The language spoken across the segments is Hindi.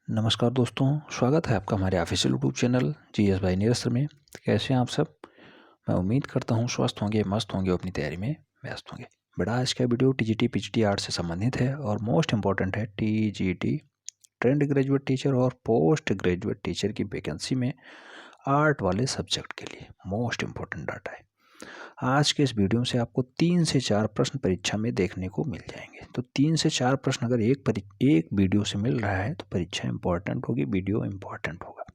नमस्कार दोस्तों, स्वागत है आपका हमारे official YouTube channel GS by Nirastar में। कैसे हैं आप सब? मैं उम्मीद करता हूँ स्वस्थ होंगे, मस्त होंगे, अपनी तैयारी में व्यस्त होंगे। बेटा आज का वीडियो टीजीटी पीजीटी आर्ट से संबंधित है और मोस्ट इंपॉर्टेंट है टीजीटी ट्रेंड ग्रेजुएट टीचर और पोस्ट ग्रेजुएट टीचर की वैकेंसी में आर्ट वाले सब्जेक्ट के लिए मोस्ट इंपॉर्टेंट डाटा है। आज के इस वीडियो से आपको 3 से 4 प्रश्न परीक्षा में देखने को मिल जाएंगे। तो 3 से 4 प्रश्न अगर एक वीडियो से मिल रहा है तो परीक्षा इंपॉर्टेंट होगी, वीडियो इंपॉर्टेंट होगा।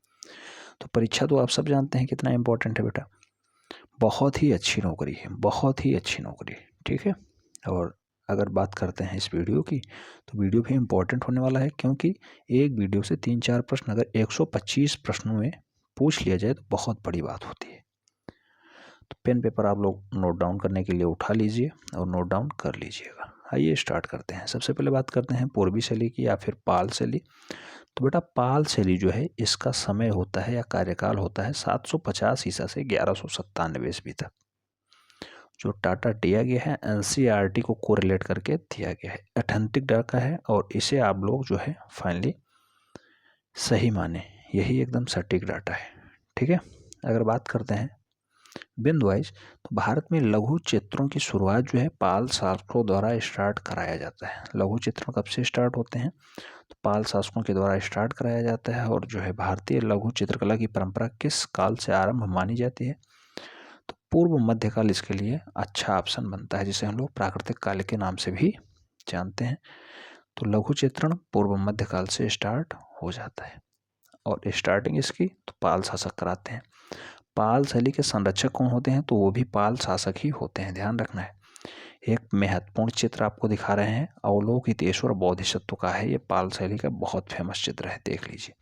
तो परीक्षा तो आप सब जानते हैं कितना इंपॉर्टेंट है बेटा। बहुत ही अच्छी नौकरी है, बहुत ही अच्छी नौकरी है, ठीक है। और अगर बात करते हैं इस वीडियो की तो वीडियो भी इम्पोर्टेंट होने वाला है, क्योंकि एक वीडियो से 3-4 प्रश्न अगर 125 प्रश्नों में पूछ लिया जाए तो बहुत बड़ी बात होती है। तो पेन पेपर आप लोग नोट डाउन करने के लिए उठा लीजिए और नोट डाउन कर लीजिएगा। आइए स्टार्ट करते हैं। सबसे पहले बात करते हैं पूर्वी शैली की या फिर पाल शैली। तो बेटा पाल शैली जो है इसका समय होता है या कार्यकाल होता है 750 ईसा से 1197 ईस्वी तक। जो डाटा दिया गया है एनसीईआरटी को कोरिलेट करके दिया गया है, ऑथेंटिक डाटा है और इसे आप लोग जो है फाइनली सही माने, यही एकदम सटीक डाटा है, ठीक है। अगर बात करते हैं बिंदु वाइज तो भारत में लघु चित्रों की शुरुआत जो है पाल शासकों द्वारा स्टार्ट कराया जाता है। लघु चित्र कब से स्टार्ट होते हैं? तो पाल शासकों के द्वारा स्टार्ट कराया जाता है। और जो है भारतीय लघु चित्रकला की परंपरा किस काल से आरंभ मानी जाती है? तो पूर्व मध्यकाल इसके लिए अच्छा ऑप्शन बनता है, जिसे हम लोग प्राकृतिक काल के नाम से भी जानते हैं। तो लघु चित्रण पूर्व मध्यकाल से स्टार्ट हो जाता है और स्टार्टिंग इसकी तो पाल शासक कराते हैं। पाल शैली के संरक्षक कौन होते हैं? तो वो भी पाल शासक ही होते हैं, ध्यान रखना है। एक महत्वपूर्ण चित्र आपको दिखा रहे हैं, अवलोकितेश्वर बोधिसत्व का है। ये पाल शैली का बहुत फेमस चित्र है, देख लीजिए।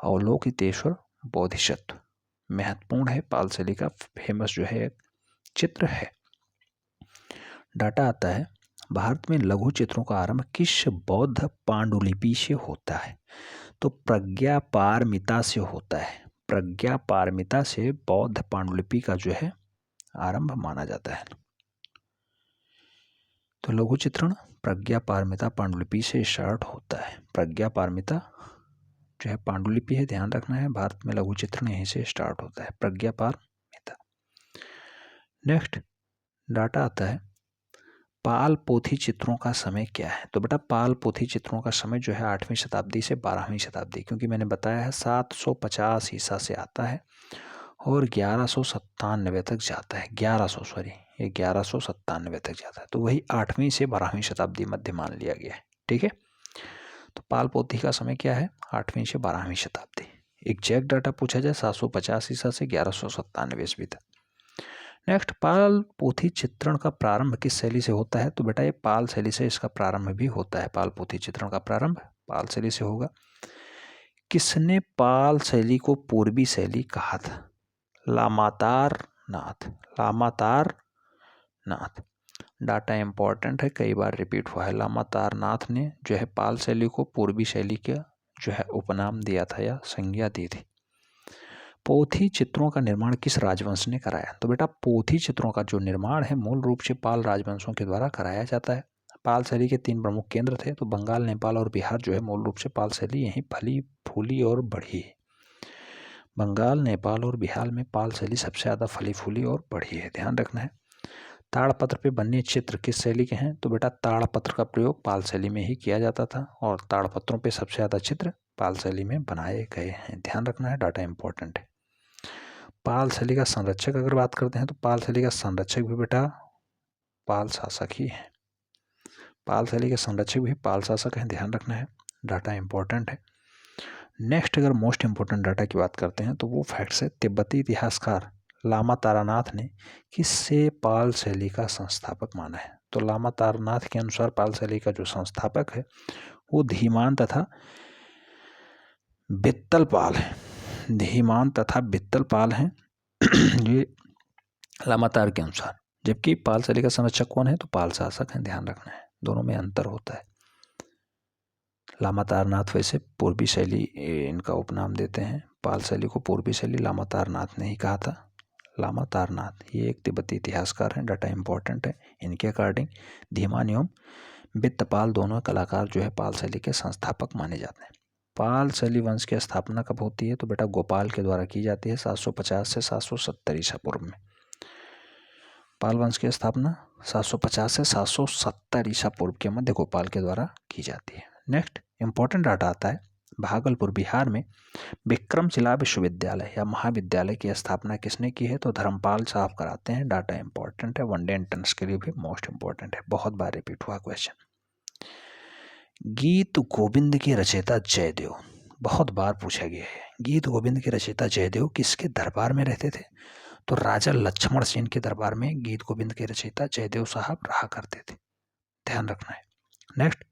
अवलोकितेश्वर बोधिसत्व महत्वपूर्ण है, पाल शैली का फेमस जो है चित्र है। डाटा आता है भारत में लघु चित्रों का आरंभ किस बौद्ध पांडुलिपि से होता है? तो प्रज्ञा पारमिता से होता है। प्रज्ञा पारमिता से बौद्ध पांडुलिपि का जो है आरंभ माना जाता है। तो लघु चित्रण प्रज्ञा पारमिता पांडुलिपि से स्टार्ट होता है। प्रज्ञा पारमिता जो है पांडुलिपि है, ध्यान रखना है। भारत में लघु चित्रण यहीं से स्टार्ट होता है, प्रज्ञा पारमिता। नेक्स्ट डाटा आता है पाल पोथी चित्रों का समय क्या है? तो बेटा पाल पोथी चित्रों का समय जो है 8वीं शताब्दी से 12वीं शताब्दी, क्योंकि मैंने बताया है 750 ईसा से आता है और 1197 तक जाता है। 1197 तक जाता है, तो वही 8वीं से 12वीं शताब्दी मध्य मान लिया गया है, ठीक है। तो पाल पोथी का समय क्या है? 8वीं से 12वीं शताब्दी। एग्जैक्ट डाटा पूछा जाए 750 ईसा से 1197 ईस्वी तक। नेक्स्ट पाल पोथी चित्रण का प्रारंभ किस शैली से होता है? तो बेटा ये पाल शैली से इसका प्रारंभ भी होता है। पाल पोथी चित्रण का प्रारंभ पाल शैली से होगा। किसने पाल शैली को पूर्वी शैली कहा था? लामातार नाथ। लामातार नाथ डाटा इंपॉर्टेंट है, कई बार रिपीट हुआ है। लामातार नाथ ने जो है पाल शैली को पूर्वी शैली का जो है उपनाम दिया था या संज्ञा दी थी। पोथी चित्रों का निर्माण किस राजवंश ने कराया? तो बेटा पोथी चित्रों का जो निर्माण है मूल रूप से पाल राजवंशों के द्वारा कराया जाता है। पाल शैली के 3 प्रमुख केंद्र थे, तो बंगाल, नेपाल और बिहार जो है मूल रूप से पाल शैली यहीं फली फूली और बढ़ी है। बंगाल, नेपाल और बिहार में पाल शैली सबसे ज़्यादा फली फूली और बढ़ी है, ध्यान रखना है। ताड़पत्र पे बने चित्र किस शैली के हैं? तो बेटा ताड़पत्र का प्रयोग पाल शैली में ही किया जाता था और ताड़पत्रों पे सबसे ज़्यादा चित्र पाल शैली में बनाए गए हैं, ध्यान रखना है, डाटा इंपॉर्टेंट है। पाल शैली का संरक्षक अगर बात करते हैं तो पाल शैली का संरक्षक भी बेटा पाल शासक ही है। पाल शैली के संरक्षक भी पाल शासक हैं, ध्यान रखना है, डाटा इंपॉर्टेंट है। नेक्स्ट अगर मोस्ट इंपॉर्टेंट डाटा की बात करते हैं तो वो फैक्ट्स है तिब्बती इतिहासकार लामा तारानाथ ने किससे पाल शैली का संस्थापक माना है? तो लामा तारानाथ के अनुसार पाल शैली का जो संस्थापक है वो धीमान तथा बित्तल पाल है। धीमान तथा बित्तल पाल हैं ये लामातार के अनुसार, जबकि पाल शैली का संरक्षक कौन है? तो पाल शासक हैं, ध्यान रखना है, दोनों में अंतर होता है। लामातारनाथ वैसे पूर्वी शैली इनका उपनाम देते हैं, पाल शैली को पूर्वी शैली लामातारनाथ ने ही कहा था। लामातारनाथ ये एक तिब्बती इतिहासकार हैं, डाटा इंपॉर्टेंट है। इनके अकॉर्डिंग धीमान एवं बित्तपाल दोनों कलाकार जो है पाल शैली के संस्थापक माने जाते हैं। पाल शैली वंश की स्थापना कब होती है? तो बेटा गोपाल के द्वारा की जाती है 750 से 770 ईसा पूर्व में। पाल वंश की स्थापना 750 से 770 ईसा पूर्व के मध्य गोपाल के द्वारा की जाती है। नेक्स्ट इंपॉर्टेंट डाटा आता है, भागलपुर बिहार में विक्रमशिला विश्वविद्यालय या महाविद्यालय की स्थापना किसने की है? तो धर्मपाल साहब कराते हैं। डाटा इंपॉर्टेंट है, वनडे एंट्रेंस के लिए भी मोस्ट इंपॉर्टेंट है, बहुत बार रिपीट हुआ क्वेश्चन। गीत गोविंद के रचयिता जयदेव, बहुत बार पूछा गया है। गीत गोविंद के रचयिता जयदेव किसके दरबार में रहते थे? तो राजा लक्ष्मण सेन के दरबार में गीत गोविंद के रचयिता जयदेव साहब रहा करते थे, ध्यान रखना है। नेक्स्ट,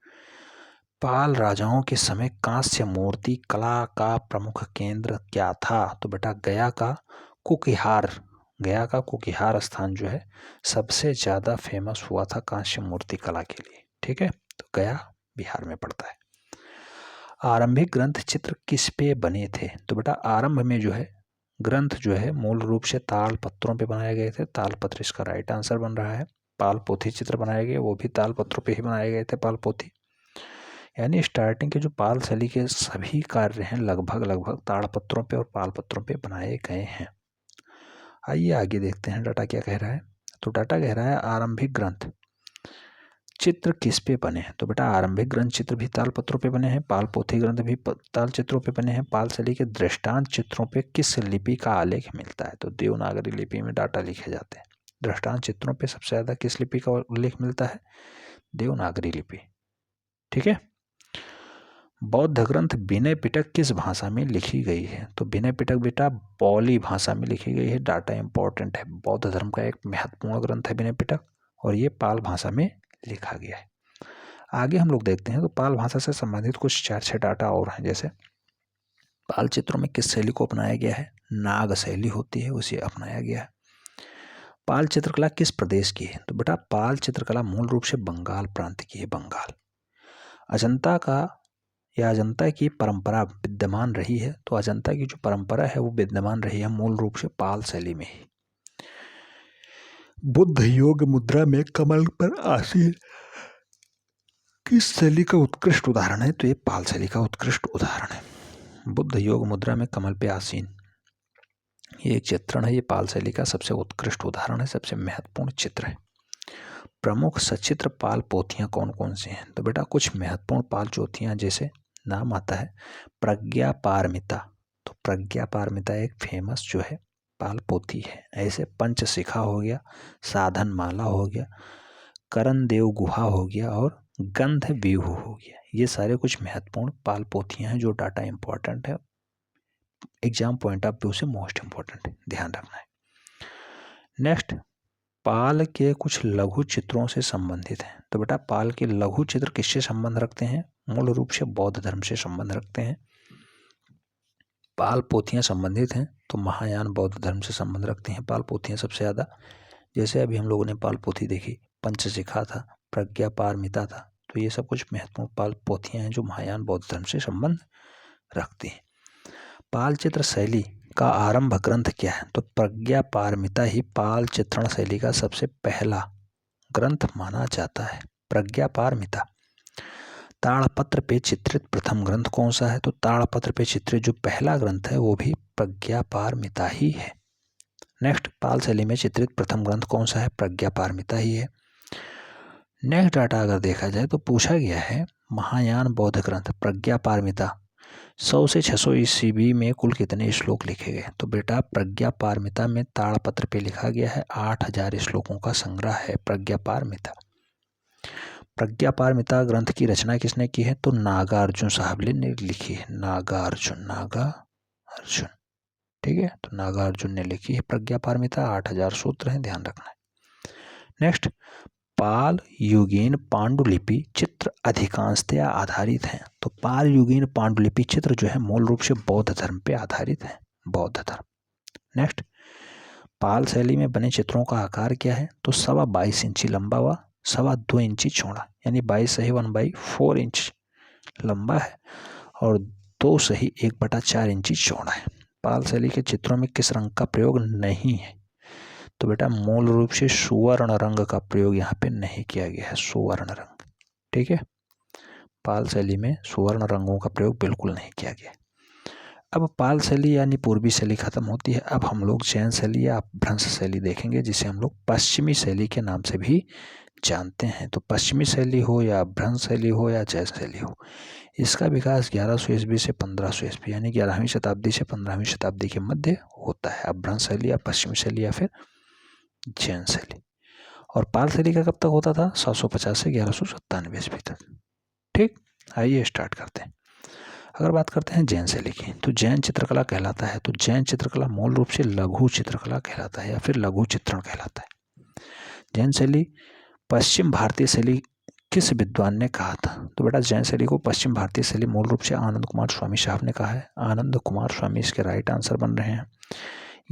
पाल राजाओं के समय कांस्य मूर्ति कला का प्रमुख केंद्र क्या था? तो बेटा गया का कुकिहार स्थान जो है सबसे ज्यादा फेमस हुआ था कांस्य मूर्ति कला के लिए। ठीक है, तो गया बिहार में पड़ता है। आरंभिक ग्रंथ चित्र किस पे बने थे? तो बेटा आरंभ में जो है ग्रंथ जो है मूल रूप से ताल पत्रों पे बनाए गए थे। ताल पत्र इसका राइट आंसर बन रहा है। पाल पोथी चित्र बनाए गए, वो भी ताल पत्रों पे ही बनाए गए थे, पाल पोथी। यानी स्टार्टिंग के जो पाल शैली के सभी कार्य हैं लगभग ताड़पत्रों पे और पाल पत्रों पे बनाए गए हैं। आइए आगे देखते हैं डाटा क्या कह रहा है। तो डाटा कह रहा है आरंभिक ग्रंथ चित्र किस पे बने हैं? तो बेटा आरंभिक ग्रंथ चित्र भी ताल पत्रों पे बने हैं, पाल पोथी ग्रंथ भी ताल चित्रों पे बने हैं। पाल शैली के दृष्टांत चित्रों पे किस लिपि का आलेख मिलता है? तो देवनागरी लिपि में डाटा लिखे जाते हैं। दृष्टांत चित्रों पे सबसे ज्यादा किस लिपि का उल्लेख मिलता है? देवनागरी लिपि। ठीक है। बौद्ध ग्रंथ विनय पिटक किस भाषा में लिखी गई है? तो विनय पिटक बेटा पौली भाषा में लिखी गई है। डाटा इंपॉर्टेंट है, बौद्ध धर्म का एक महत्वपूर्ण ग्रंथ है विनय पिटक, और ये पाल भाषा में लिखा गया है। आगे हम लोग देखते हैं तो पाल भाषा से संबंधित कुछ 4-6 डाटा और हैं। जैसे पाल चित्रों में किस शैली को अपनाया गया है? नाग शैली होती है, उसे अपनाया गया है। पाल चित्रकला किस प्रदेश की है? तो बेटा पाल चित्रकला मूल रूप से बंगाल प्रांत की है, बंगाल। अजंता की परंपरा विद्यमान रही है, तो अजंता की जो परंपरा है वो विद्यमान रही है मूल रूप से पाल शैली में ही। बुद्ध योग मुद्रा में कमल पर आसीन किस शैली का उत्कृष्ट उदाहरण है? तो ये पाल शैली का उत्कृष्ट उदाहरण है। बुद्ध योग मुद्रा में कमल पे आसीन, ये एक चित्रण है, ये पाल शैली का सबसे उत्कृष्ट उदाहरण है, सबसे महत्वपूर्ण चित्र है। प्रमुख सचित्र पाल पोथियां कौन कौन सी हैं? तो बेटा कुछ महत्वपूर्ण पाल पोथियां, जैसे नाम आता है प्रज्ञा पारमिता। तो प्रज्ञा पारमिता एक फेमस जो है पाल पोथी है। ऐसे पंचशिखा हो गया, साधन माला हो गया, करण देव गुहा हो गया और गंध व्यूह हो गया। ये सारे कुछ महत्वपूर्ण पाल पोथियां हैं जो डाटा इंपॉर्टेंट है, एग्जाम पॉइंट ऑफ व्यू से मोस्ट इंपॉर्टेंट है, ध्यान रखना है। नेक्स्ट, पाल के कुछ लघु चित्रों से संबंधित हैं। तो बेटा पाल के लघु चित्र किससे संबंध रखते हैं? मूल रूप से बौद्ध धर्म से संबंध रखते हैं। पाल पोथियां संबंधित हैं तो महायान बौद्ध धर्म से संबंध रखते हैं पाल पोथियां सबसे ज्यादा। जैसे अभी हम लोगों ने पाल पोथी देखी, पंचशिखा था, प्रज्ञा पारमिता था, तो ये सब कुछ महत्वपूर्ण पाल पोथियां हैं जो महायान बौद्ध धर्म से संबंध रखती हैं। पाल चित्र शैली का आरंभ ग्रंथ क्या है? तो प्रज्ञा पारमिता ही पाल चित्रण शैली का सबसे पहला ग्रंथ माना जाता है, प्रज्ञा पारमिता। ताड़पत्र पे चित्रित प्रथम ग्रंथ कौन सा है? तो ताड़पत्र पे चित्रित जो पहला ग्रंथ है वो भी प्रज्ञा पारमिता ही है। नेक्स्ट, पाल शैली में चित्रित प्रथम ग्रंथ कौन सा है? प्रज्ञा पारमिता ही है। नेक्स्ट डाटा अगर देखा जाए तो पूछा गया है महायान बौद्ध ग्रंथ प्रज्ञा पारमिता 100 से 600 ईस्वी में कुल कितने श्लोक लिखे गए? तो बेटा प्रज्ञा पारमिता में ताड़पत्र पे लिखा गया है 8000 श्लोकों का संग्रह है प्रज्ञा पारमिता। प्रज्ञा पारमिता ग्रंथ की रचना किसने की है? तो नागार्जुन साहब ने लिखी है, नागार्जुन। ठीक है, तो नागार्जुन ने लिखी है प्रज्ञा पारमिता, 8000 सूत्र हैं, ध्यान रखना है। नेक्स्ट, पाल युगीन पांडुलिपि चित्र अधिकांशतया आधारित हैं। तो पाल युगीन पांडुलिपि चित्र जो है मूल रूप से बौद्ध धर्म पे आधारित है, बौद्ध धर्म। नेक्स्ट, पाल शैली में बने चित्रों का आकार क्या है? तो 22.25 इंची लंबा व 2.25 इंची चौड़ा, यानी 22/1/4 इंच लंबा है और 2/1/4 इंची चौड़ा है। पाल शैली के चित्रों में किस रंग का प्रयोग नहीं है? तो बेटा मूल रूप से सुवर्ण रंग का प्रयोग यहाँ पे नहीं किया गया है, सुवर्ण रंग। ठीक है, पाल शैली में सुवर्ण रंगों का प्रयोग बिल्कुल नहीं किया गया। अब पाल शैली यानी पूर्वी शैली खत्म होती है। अब हम लोग जैन शैली या अपभ्रंश शैली देखेंगे, जिसे हम लोग पश्चिमी शैली के नाम से भी जानते हैं। तो पश्चिमी शैली हो या अपभ्रंश शैली हो या जैन शैली हो, इसका विकास 1100 ईस्वी से 1500 ईस्वी यानी 11वीं शताब्दी से 15वीं शताब्दी के मध्य होता है। अपभ्रंश शैली या पश्चिमी शैली या फिर जैन शैली। और पाल शैली का कब तक होता था? 750 से 1197 ईस्वी तक। ठीक, आइए स्टार्ट करते हैं। अगर बात करते हैं जैन शैली की, तो जैन चित्रकला कहलाता है। तो जैन चित्रकला मूल रूप से लघु चित्रकला कहलाता है या फिर लघु चित्रण कहलाता है। जैन शैली पश्चिम भारतीय शैली किस विद्वान ने कहा था? तो बेटा जैन शैली को पश्चिम भारतीय शैली मूल रूप से आनंद कुमार स्वामी साहब ने कहा है। आनंद कुमार स्वामी इसके राइट आंसर बन रहे हैं।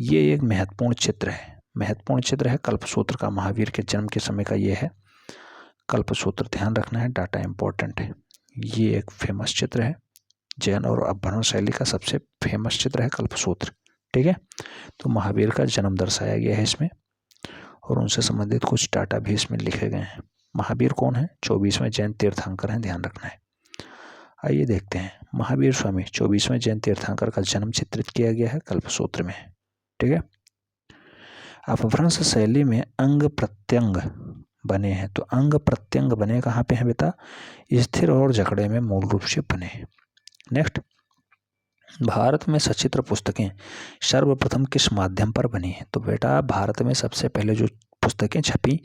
ये एक महत्वपूर्ण चित्र है, महत्वपूर्ण चित्र है कल्पसूत्र का। महावीर के जन्म के समय का ये है कल्पसूत्र, ध्यान रखना है, डाटा इंपॉर्टेंट है। ये एक फेमस चित्र है, जैन और अपभ्रंश शैली का सबसे फेमस चित्र है कल्पसूत्र। ठीक है, तो महावीर का जन्म दर्शाया गया है इसमें और उनसे संबंधित कुछ डाटा भी इसमें लिखे गए हैं। महावीर कौन है? 24वें जैन तीर्थंकर हैं, ध्यान रखना है। आइए देखते हैं, महावीर स्वामी 24वें जैन तीर्थंकर का जन्म चित्रित किया गया है कल्पसूत्र में। ठीक है, अपभ्रंश शैली में अंग प्रत्यंग बने हैं। तो अंग प्रत्यंग बने कहाँ पे हैं बेटा? स्थिर और जकड़े में मूल रूप से बने। नेक्स्ट, भारत में सचित्र पुस्तकें सर्वप्रथम किस माध्यम पर बनी हैं? तो बेटा भारत में सबसे पहले जो पुस्तकें छपी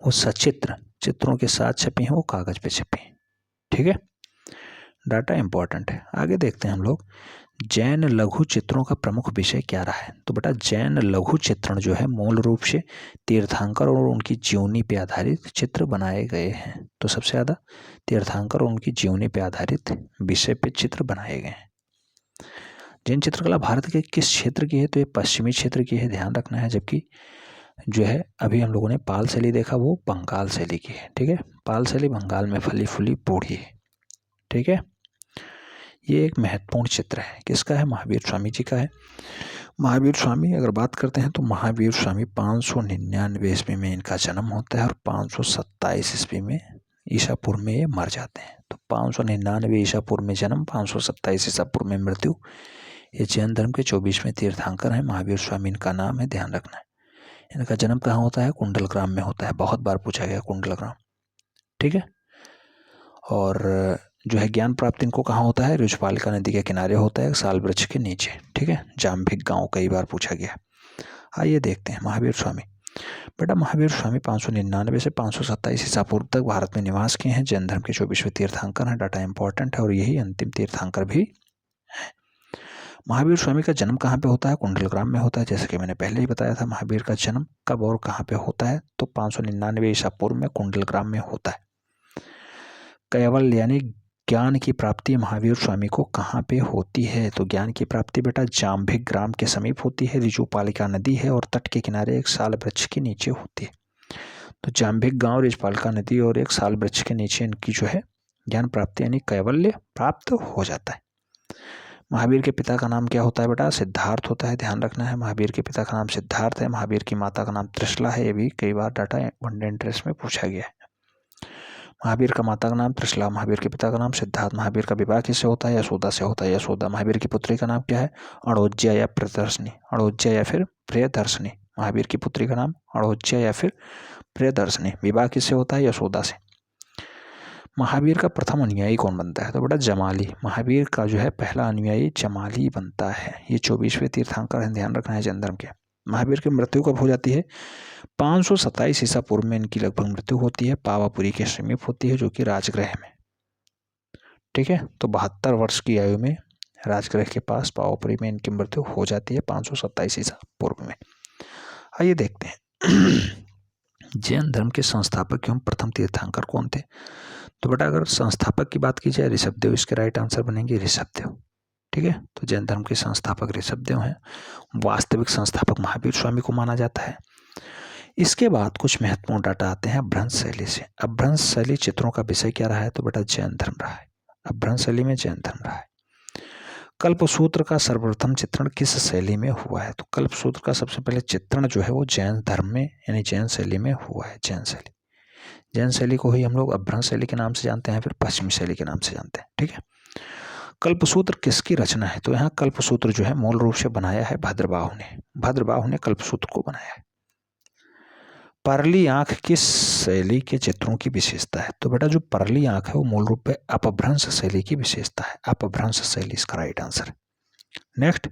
वो सचित्र चित्रों के साथ छपी हैं, वो कागज पे छपी। ठीक है, डाटा इंपॉर्टेंट है। आगे देखते हैं हम लोग, जैन लघु चित्रों का प्रमुख विषय क्या रहा है? तो बेटा जैन लघु चित्रण जो है मूल रूप से तीर्थंकर और उनकी जीवनी पे आधारित चित्र बनाए गए हैं। तो सबसे ज़्यादा तीर्थंकर और उनकी जीवनी पे आधारित विषय पे चित्र बनाए गए हैं। जैन चित्रकला भारत के किस क्षेत्र की है? तो ये पश्चिमी क्षेत्र की है, ध्यान रखना है। जबकि जो है अभी हम लोगों ने पाल शैली देखा, वो बंगाल शैली की है। ठीक है, पाल शैली बंगाल में फली फूली बूढ़ी है। ठीक है, ये एक महत्वपूर्ण चित्र है। किसका है? महावीर स्वामी जी का है। महावीर स्वामी अगर बात करते हैं तो महावीर स्वामी 599 ईस्वी में इनका जन्म होता है और 527 ईस्वी में ईसा पूर्व में ये मर जाते हैं। तो 599 ईसा पूर्व में जन्म, 527 ईसा पूर्व में मृत्यु। ये जैन धर्म के 24वें तीर्थंकर हैं, महावीर स्वामी इनका नाम है, ध्यान रखना है। इनका जन्म कहाँ होता है? कुंडलग्राम में होता है, बहुत बार पूछा गया कुंडलग्राम। ठीक है, और जो है ज्ञान प्राप्ति इनको कहाँ होता है? ऋजुपालिका नदी के किनारे होता है, साल वृक्ष के नीचे। ठीक है, जाम्भिक गांव कई बार पूछा गया। आइए देखते हैं महावीर स्वामी। बेटा महावीर स्वामी 599 से 527 ईसा पूर्व तक भारत में निवास किए हैं। जैन धर्म के 24वें तीर्थंकर हैं, डाटा इंपॉर्टेंट है, और यही अंतिम तीर्थंकर भी है। महावीर स्वामी का जन्म कहाँ पे होता है? कुंडलग्राम में होता है, जैसे कि मैंने पहले ही बताया था। महावीर का जन्म कब और कहाँ पे होता है? तो 599 ईसा पूर्व में कुंडलग्राम में होता है। कैवल्य यानी ज्ञान की प्राप्ति महावीर स्वामी को कहाँ पे होती है? तो ज्ञान की प्राप्ति बेटा जाम्भिक ग्राम के समीप होती है, ऋजुपालिका नदी है और तट के किनारे एक साल वृक्ष के नीचे होती है। तो जाम्भिक गांव, ऋजुपालिका नदी और एक साल वृक्ष के नीचे इनकी जो है ज्ञान प्राप्ति यानी कैवल्य प्राप्त हो जाता है। महावीर के पिता का नाम क्या होता है बेटा? सिद्धार्थ होता है, ध्यान रखना है। महावीर के पिता का नाम सिद्धार्थ है। महावीर की माता का नाम त्रिशला है, ये भी कई बार डाटा वनडे इंटरेस्ट में पूछा गया है। महावीर का माता का नाम त्रिशला, महावीर के पिता का नाम सिद्धार्थ। महावीर का विवाह किससे होता है? यशोदा से होता है, यशोदा। महावीर की पुत्री का नाम क्या है? अड़ोज्या या प्रियदर्शनी, अड़ोज्या या फिर प्रियदर्शनी। महावीर की पुत्री का नाम अड़ोज्या या फिर प्रियदर्शनी। विवाह किससे होता है? यशोदा से। महावीर का प्रथम अनुयायी कौन बनता है? तो बेटा जमाली। महावीर का जो है पहला अनुयायी जमाली बनता है। ये 24वें तीर्थंकर हैं, ध्यान रखना है, जैन धर्म के। महावीर की मृत्यु कब हो जाती है? 527 ईसा पूर्व में इनकी लगभग मृत्यु होती है। पावापुरी के समीप होती है, जो कि राजगृह में। ठीक है, तो 72 वर्ष की आयु में राजगृह के पास पावापुरी में इनकी मृत्यु हो जाती है 527 ईसा पूर्व में। आइए देखते हैं जैन धर्म के संस्थापक एवं प्रथम तीर्थंकर कौन थे? तो बेटा अगर संस्थापक की बात की जाए ऋषभदेव इसके राइट आंसर बनेंगे, ऋषभदेव। ठीक है, तो जैन धर्म के संस्थापक ऋषभदेव हैं। वास्तविक संस्थापक महावीर स्वामी को माना जाता है। इसके बाद कुछ महत्वपूर्ण डाटा आते हैं अपभ्रंश शैली से। अपभ्रंश शैली चित्रों का विषय क्या रहा है? तो बेटा जैन धर्म रहा है। अपभ्रंश शैली में जैन धर्म रहा है। कल्पसूत्र का सर्वप्रथम चित्रण किस शैली में हुआ है? तो कल्पसूत्र का सबसे पहले चित्रण जो है वो जैन धर्म में यानी जैन शैली में हुआ है, जैन शैली। जैन शैली को ही हम लोग अपभ्रंश शैली के नाम से जानते हैं, फिर पश्चिमी शैली के नाम से जानते हैं। ठीक है, कल्पसूत्र किसकी रचना है? तो यहाँ कल्पसूत्र जो है मूल रूप से बनाया है भद्रबाहु ने कल्पसूत्र को बनाया है। परली आंख किस शैली के चित्रों की विशेषता है? तो बेटा जो परली आंख है वो मूल रूप में अपभ्रंश शैली की विशेषता है। अपभ्रंश शैली इसका राइट आंसर। नेक्स्ट,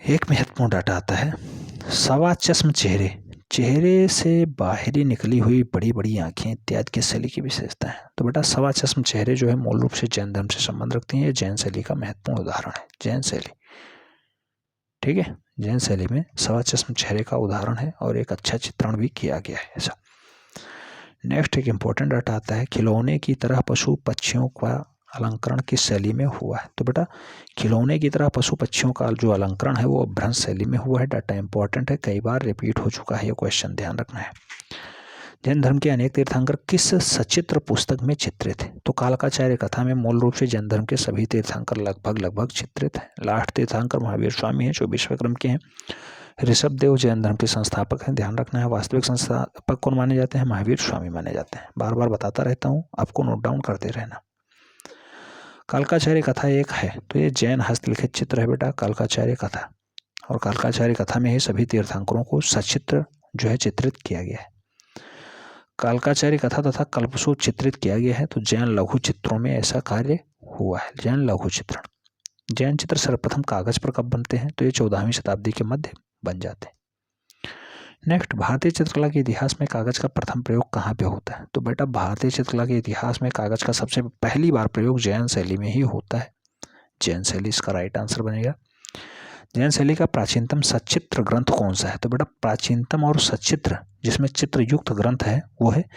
एक महत्वपूर्ण डाटा आता है, सवा चश्म चेहरे से बाहरी निकली हुई बड़ी बड़ी आंखें इत्यादि किस शैली की विशेषता है? तो बेटा सवा चश्म चेहरे जो है मूल रूप से जैन धर्म से संबंध रखती हैं। जैन शैली का महत्वपूर्ण उदाहरण है, जैन शैली। ठीक है, जैन शैली में सवा चश्म चेहरे का उदाहरण है और एक अच्छा चित्रण भी किया गया है ऐसा। नेक्स्ट एक इंपॉर्टेंट डाटा आता है, खिलौने की तरह पशु पक्षियों का अलंकरण किस शैली में हुआ है? तो बेटा खिलौने की तरह पशु पक्षियों का जो अलंकरण है वो अपभ्रंश शैली में हुआ है। डाटा इंपॉर्टेंट है, कई बार रिपीट हो चुका है ये क्वेश्चन, ध्यान रखना है। जैन धर्म के अनेक तीर्थंकर किस सचित्र पुस्तक में चित्रित है? तो कालकाचार्य कथा में मूल रूप से जैन धर्म के सभी तीर्थंकर लगभग चित्रित है। लास्ट तीर्थंकर महावीर स्वामी हैं जो विश्वक्रम के हैं। ऋषभ देव जैन धर्म के संस्थापक हैं, ध्यान रखना है। वास्तविक संस्थापक कौन माने जाते हैं? महावीर स्वामी माने जाते हैं। बार बार बताता रहता हूँ, आपको नोट डाउन करते रहना। कालकाचार्य कथा एक है, तो ये जैन हस्तलिखित चित्र है बेटा, कालकाचार्य कथा। और कालकाचार्य कथा में ही सभी तीर्थंकरों को सचित्र जो है चित्रित किया गया है। कालकाचार्य कथा तथा कल्पसूत्र चित्रित किया गया है, तो जैन लघु चित्रों में ऐसा कार्य हुआ है। जैन लघु चित्रण। जैन चित्र सर्वप्रथम कागज पर कब बनते हैं? तो ये 14वीं शताब्दी के मध्य बन जाते हैं। नेक्स्ट, भारतीय चित्रकला के इतिहास में कागज का प्रथम प्रयोग कहाँ पे होता है? तो बेटा भारतीय चित्रकला के इतिहास में कागज का सबसे पहली बार प्रयोग जैन शैली में ही होता है। जैन शैली इसका राइट आंसर बनेगा। जैन शैली का प्राचीनतम सचित्र ग्रंथ कौन सा है? तो बेटा प्राचीनतम और सचित्र जिसमें चित्र युक्त ग्रंथ है वो है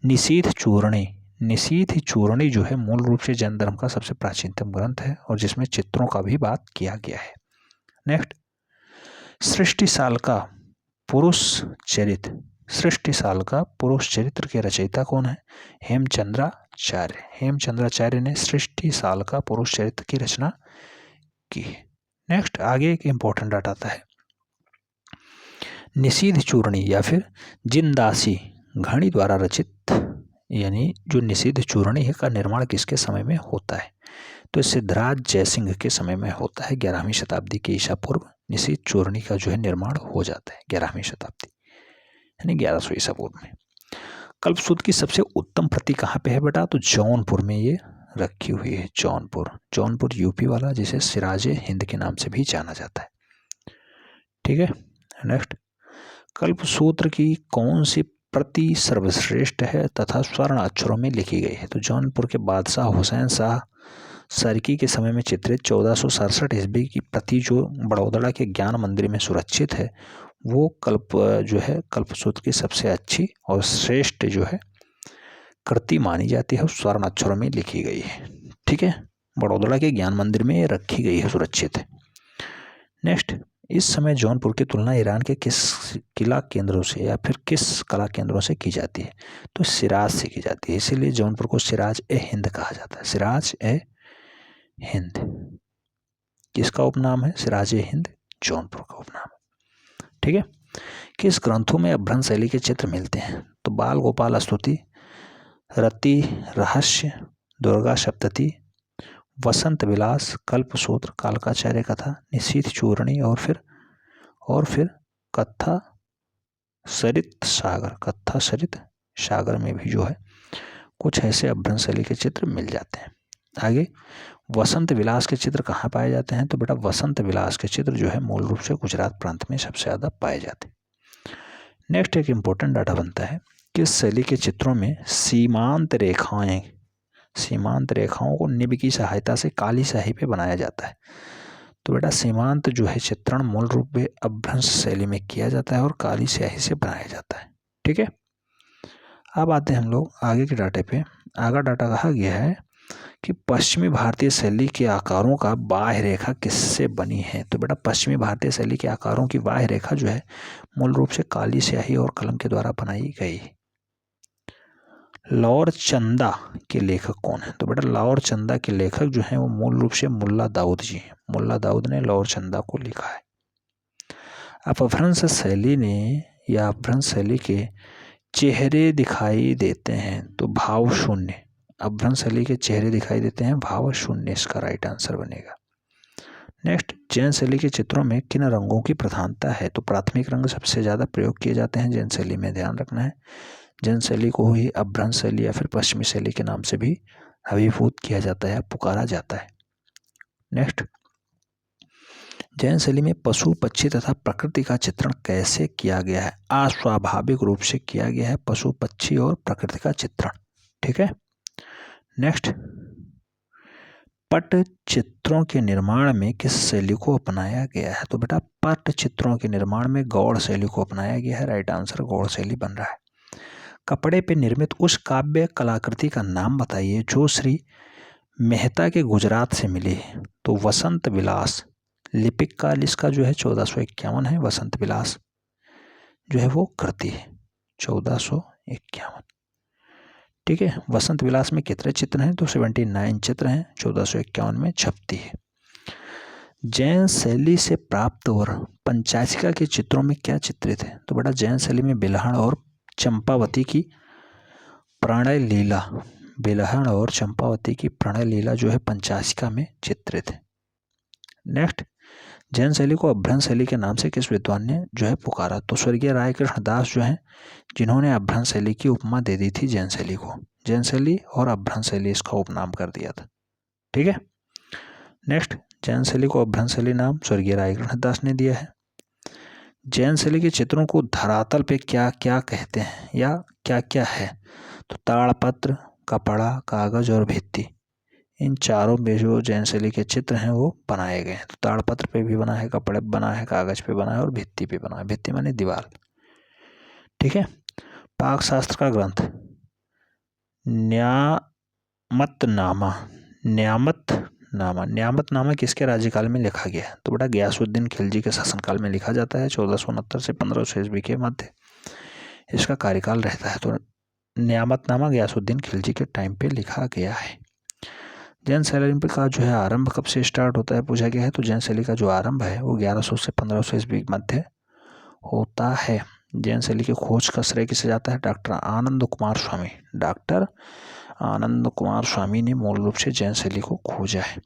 निशीथ चूर्णी। निशीथ चूर्णी जो है मूल रूप से जैन धर्म का सबसे प्राचीनतम ग्रंथ है और जिसमें चित्रों का भी बात किया गया है। नेक्स्ट, सृष्टिसाल का पुरुष चरित्र के रचयिता कौन है? हेमचंद्राचार्य। हेमचंद्राचार्य ने सृष्टिसाल का पुरुष चरित्र की रचना की है। नेक्स्ट, आगे एक इंपॉर्टेंट डाटा आता है, निशीथ चूर्णी या फिर जिनदासी घणी द्वारा रचित, यानी जो निशीथ चूर्णी है का निर्माण किसके समय में होता है? तो सिद्धराज जयसिंह के समय में होता है। 11वीं शताब्दी के ईसा पूर्व निशीथ चूर्णी का जो है निर्माण हो जाता है, 11वीं शताब्दी यानी 1100 ईसा पूर्व में। कल्पसूत्र की सबसे उत्तम प्रति कहाँ पे है बेटा? तो जौनपुर में ये रखी हुई है। जौनपुर यूपी वाला, जिसे सिराजे हिंद के नाम से भी जाना जाता है। ठीक है, नेक्स्ट, कल्पसूत्र की कौन सी प्रति सर्वश्रेष्ठ है तथा स्वर्ण अक्षरों में लिखी गई है? तो जौनपुर के बादशाह हुसैन शाह सरकी के समय में चित्रित 1467 ईस्वी की प्रति जो बड़ौदा के ज्ञान मंदिर में सुरक्षित है वो कल्पसूत्र की सबसे अच्छी और श्रेष्ठ जो है कृति मानी जाती है। स्वर्ण अक्षरों में लिखी गई है। ठीक है, बड़ौदा के ज्ञान मंदिर में रखी गई है, सुरक्षित है। नेक्स्ट, इस समय जौनपुर की तुलना ईरान के किस किला केंद्रों से या फिर किस कला केंद्रों से की जाती है? तो सिराज से की जाती है, इसीलिए जौनपुर को सिराज ए हिंद कहा जाता है। सिराज ए हिंद किसका उपनाम है? सिराज ए हिंद जौनपुर का उपनाम है। ठीक है, किस ग्रंथों में अपभ्रंश शैली के चित्र मिलते हैं? तो बाल गोपाल स्तुति, रति रहस्य, दुर्गा सप्तती, वसंत विलास, कल्पसूत्र, कालकाचार्य कथा, निशीथ चूर्णी और फिर कथा सरित सागर में भी जो है कुछ ऐसे अपभ्रंश शैली के चित्र मिल जाते हैं। आगे, वसंत विलास के चित्र कहाँ पाए जाते हैं? तो बेटा वसंत विलास के चित्र जो है मूल रूप से गुजरात प्रांत में सबसे ज़्यादा पाए जाते हैं। नेक्स्ट, एक इम्पोर्टेंट डाटा बनता है, किस शैली के चित्रों में सीमांत रेखाओं को निब की सहायता से काली स्याही पे बनाया जाता है? तो बेटा सीमांत जो है चित्रण मूल रूप में अपभ्रंश शैली में किया जाता है और काली स्याही से बनाया जाता है। ठीक है, अब आते हैं हम लोग आगे के डाटे पे। आगे डाटा कहा गया है कि पश्चिमी भारतीय शैली के आकारों का बाह्य रेखा किससे बनी है? तो बेटा पश्चिमी भारतीय शैली के आकारों की बाह्य रेखा जो है मूल रूप से काली स्याही और कलम के द्वारा बनाई गई। लाहौर चंदा के लेखक कौन है? तो बेटा लाहौर चंदा के लेखक जो हैं वो मूल रूप से मुल्ला दाऊद जी हैं। मुल्ला दाऊद ने लाहौर चंदा को लिखा है। अपभ्रंश शैली के चेहरे दिखाई देते हैं तो भाव शून्य, अभ्रंश शैली के चेहरे दिखाई देते हैं, भाव शून्य इसका राइट आंसर बनेगा। नेक्स्ट, जैन शैली के चित्रों में किन रंगों की प्रधानता है? तो प्राथमिक रंग सबसे ज़्यादा प्रयोग किए जाते हैं जैन शैली में, ध्यान रखना है। जैन शैली को ही अभ्रंश शैली या फिर पश्चिमी शैली के नाम से भी अभिभूत किया जाता है, पुकारा जाता है। नेक्स्ट, जैन शैली में पशु, पक्षी तथा प्रकृति का चित्रण कैसे किया गया है? अस्वाभाविक रूप से किया गया है पशु, पक्षी और प्रकृति का चित्रण, ठीक है। नेक्स्ट, पट चित्रों के निर्माण में किस शैली को अपनाया गया है? तो बेटा पट चित्रों के निर्माण में गौड़ शैली को अपनाया गया है, राइट आंसर गौड़ शैली बन रहा है। कपड़े पे निर्मित उस काव्य कलाकृति का नाम बताइए जो श्री मेहता के गुजरात से मिली है। तो वसंत विलास, लिपिक काल इसका जो है 1451 है, वसंत विलास जो है वो कृति है 1451, ठीक है। वसंत विलास में कितने चित्र हैं? तो 79 चित्र हैं, 1451 में छपती है। जैन शैली से प्राप्त और पंचाशिका के चित्रों में क्या चित्रित है? तो बेटा जैन शैली में बिल्हण और चंपावती की प्रणय लीला, बिल्हण और चंपावती की प्रणय लीला जो है पंचाशिका में चित्रित है। नेक्स्ट, जैन शैली को अभ्रंश शैली के नाम से किस विद्वान ने जो है पुकारा? तो स्वर्गीय राय कृष्ण दास जो हैं, जिन्होंने अभ्रंश शैली की उपमा दे दी थी जैन शैली को, जैन शैली और अभ्रंश शैली इसका उपनाम कर दिया था, ठीक है। नेक्स्ट, जैन शैली को अभ्रंश शैली नाम स्वर्गीय राय कृष्ण दास ने दिया है। जैन शैली के चित्रों को धरातल पे क्या क्या कहते हैं या क्या क्या है? तो ताड़पत्र, कपड़ा, कागज और भित्ति, इन चारों में जो जैन शैली के चित्र हैं वो बनाए गए हैं। तो ताड़पत्र पे भी बना है, कपड़े पे बना है, कागज पे बना है और भित्ति पे बना है, भित्ति माने दीवार, ठीक है। पाक शास्त्र का ग्रंथ न्यामतनामा, न्यामतनामा किसके राज्यकाल में लिखा गया? तो बेटा गयासुद्दीन खिलजी के शासनकाल में लिखा जाता है, 1469 से 1500 ईस्वी के मध्य इसका कार्यकाल रहता है। तो न्यामतनामा गयासुद्दीन खिलजी के टाइम पे लिखा गया है। जैन शैली का जो है आरंभ कब से स्टार्ट होता है पूछा गया है? तो जैन शैली का जो आरंभ है वो 1100 से 1500 ईस्वी के मध्य होता है। जैन शैली की खोज का श्रेय किसे जाता है? डॉक्टर आनंद कुमार स्वामी, डॉक्टर आनंद कुमार स्वामी ने मूल रूप से जैन शैली को खोजा है।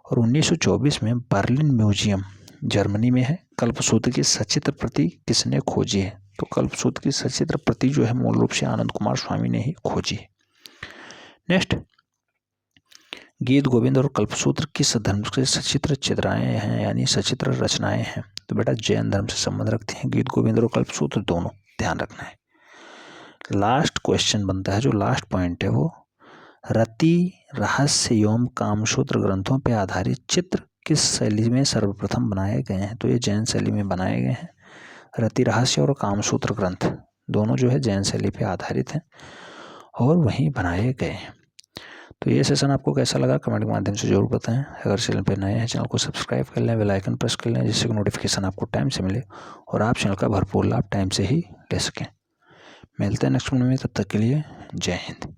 और 1924 में बर्लिन म्यूजियम जर्मनी में है, कल्पसूत्र की सचित्र प्रति किसने खोजी है? तो कल्पसूत्र की सचित्र प्रति जो है मूल रूप से आनंद कुमार स्वामी ने ही खोजी है। नेक्स्ट, गीत गोविंद और कल्पसूत्र किस धर्म के सचित्र चित्राएं हैं यानी सचित्र रचनाएं हैं? तो बेटा जैन धर्म से संबंध रखती हैं गीत गोविंद और कल्पसूत्र दोनों, ध्यान रखना है। लास्ट क्वेश्चन बनता है, जो लास्ट पॉइंट है वो रति, रहस्य एवं कामसूत्र ग्रंथों पर आधारित चित्र किस शैली में सर्वप्रथम बनाए गए हैं? तो ये जैन शैली में बनाए गए हैं। रति, रहस्य और कामसूत्र ग्रंथ दोनों जो है जैन शैली पे आधारित हैं और वहीं बनाए गए हैं। तो ये सेशन आपको कैसा लगा कमेंट के माध्यम से जरूर बताएं। अगर चैनल पर नए हैं चैनल को सब्सक्राइब कर लें, बेल आइकन प्रेस कर लें, जिससे नोटिफिकेशन आपको टाइम से मिले और आप चैनल का भरपूर लाभ टाइम से ही ले सकें। मिलते हैं नेक्स्ट वीडियो में, तब तक के लिए जय हिंद।